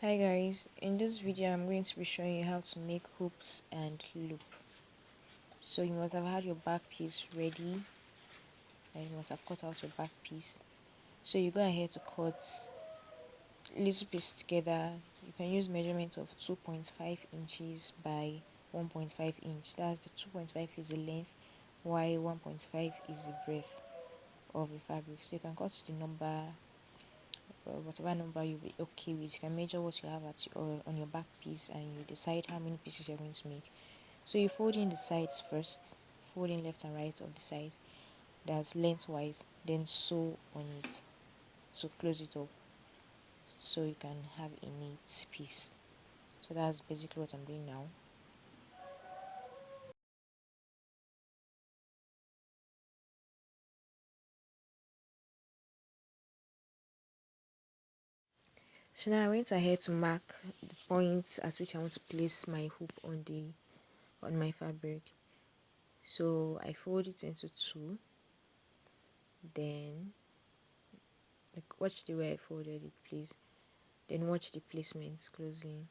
Hi guys, in this video I'm going to be showing you how to make hoops and loop. So you must have had your back piece ready and you must have cut out your back piece. So you go ahead to cut little pieces together. You can use measurement of 2.5 inches by 1.5 inch. That's the 2.5 is the length while 1.5 is the breadth of the fabric. So you can cut the number whatever number you'll be okay with. You can measure what you have on your back piece and you decide how many pieces you're going to make. So you fold in the sides first, fold in left and right of the sides, that's lengthwise, then sew on it to close it up so you can have a neat piece. So that's basically what I'm doing now. So now I went ahead to mark the points at which I want to place my hoop on my fabric. So I fold it into two, then like watch the way I folded it, please. Then watch the placements closely.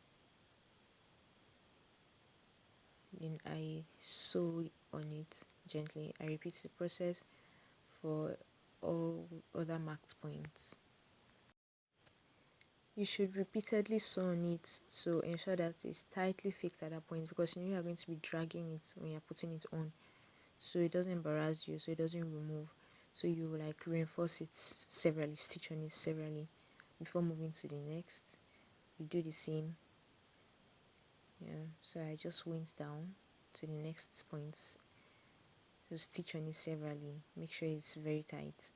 Then I sew on it gently. I repeat the process for all other marked points. You should repeatedly sew on it to ensure that it's tightly fixed at that point, because you know you are going to be dragging it when you're putting it on, so it doesn't embarrass you, so it doesn't remove. So you like reinforce it severally, stitch on it severally before moving to the next. You do the same. Yeah, so I just went down to the next points. So stitch on it severally, make sure it's very tight,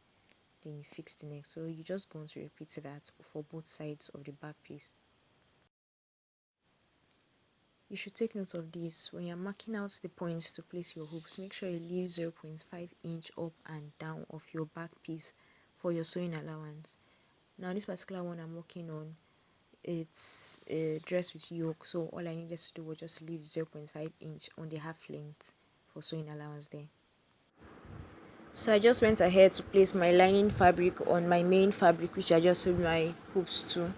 then you fix the next. So you just going to repeat that for both sides of the back piece. You should take note of this when you're marking out the points to place your hoops. Make sure you leave 0.5 inch up and down of your back piece for your sewing allowance. Now this particular one I'm working on, it's a dress with yoke, so all I needed to do was just leave 0.5 inch on the half length for sewing allowance there. So I just went ahead to place my lining fabric on my main fabric, which I just sewed my hoops to.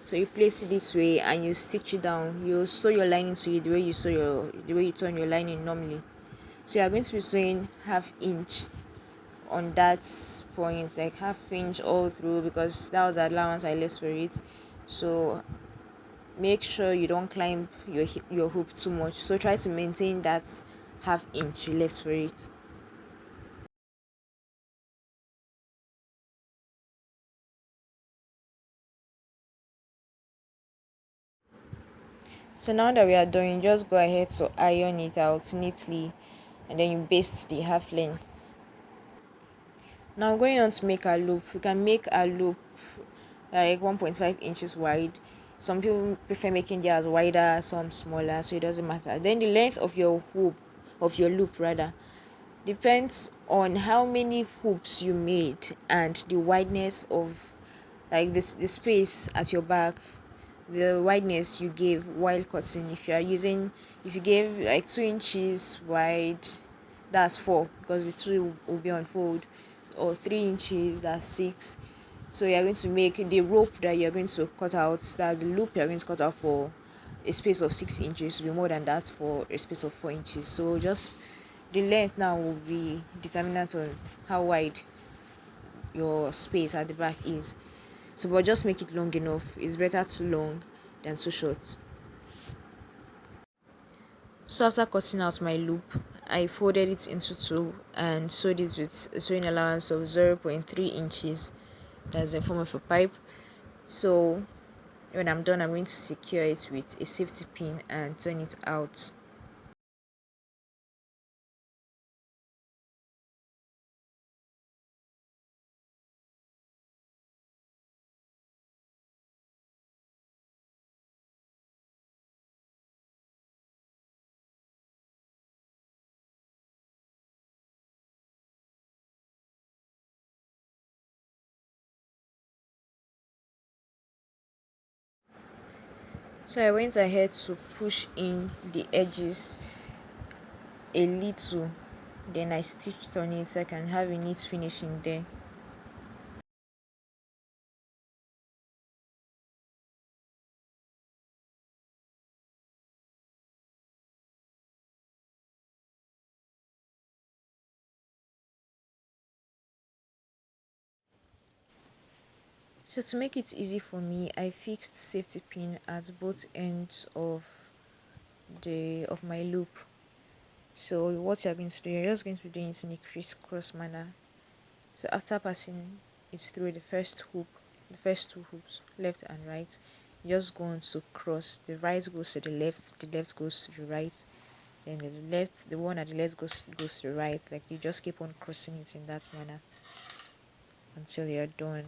So you place it this way and you stitch it down. You sew your lining to it the way you turn your lining normally. So you are going to be sewing half inch on that point, like half inch all through, because that was the allowance I left for it. So make sure you don't climb your hoop too much. So try to maintain that half inch you left for it. So now that we are done, you just go ahead to iron it out neatly and then you baste the half length. Now going on to make a loop, you can make a loop like 1.5 inches wide. Some people prefer making theirs wider, some smaller, so it doesn't matter. Then the length of your loop rather, depends on how many hoops you made and the wideness of like this the space at your back, the wideness you gave while cutting. If you gave like 2 inches wide, that's 4 because the two will be on fold, or 3 inches, that's 6. So you're going to make the rope that you're going to cut out, that's the loop you're going to cut out for a space of 6 inches, will be more than that for a space of 4 inches. So just the length now will be determinant on how wide your space at the back is. So but just make it long enough. It's better too long than too short. So after cutting out my loop, I folded it into two and sewed it with a sewing allowance of 0.3 inches. That's in form of a pipe. So when I'm done, I'm going to secure it with a safety pin and turn it out. So I went ahead to push in the edges a little, then I stitched on it so I can have a neat finishing there. So to make it easy for me, I fixed safety pin at both ends of my loop. So what you're going to do, you're just going to be doing it in a crisscross manner. So after passing it through the first two hoops, left and right, you just go on to cross. The right goes to the left goes to the right, then the one at the left goes to the right. Like you just keep on crossing it in that manner until you're done.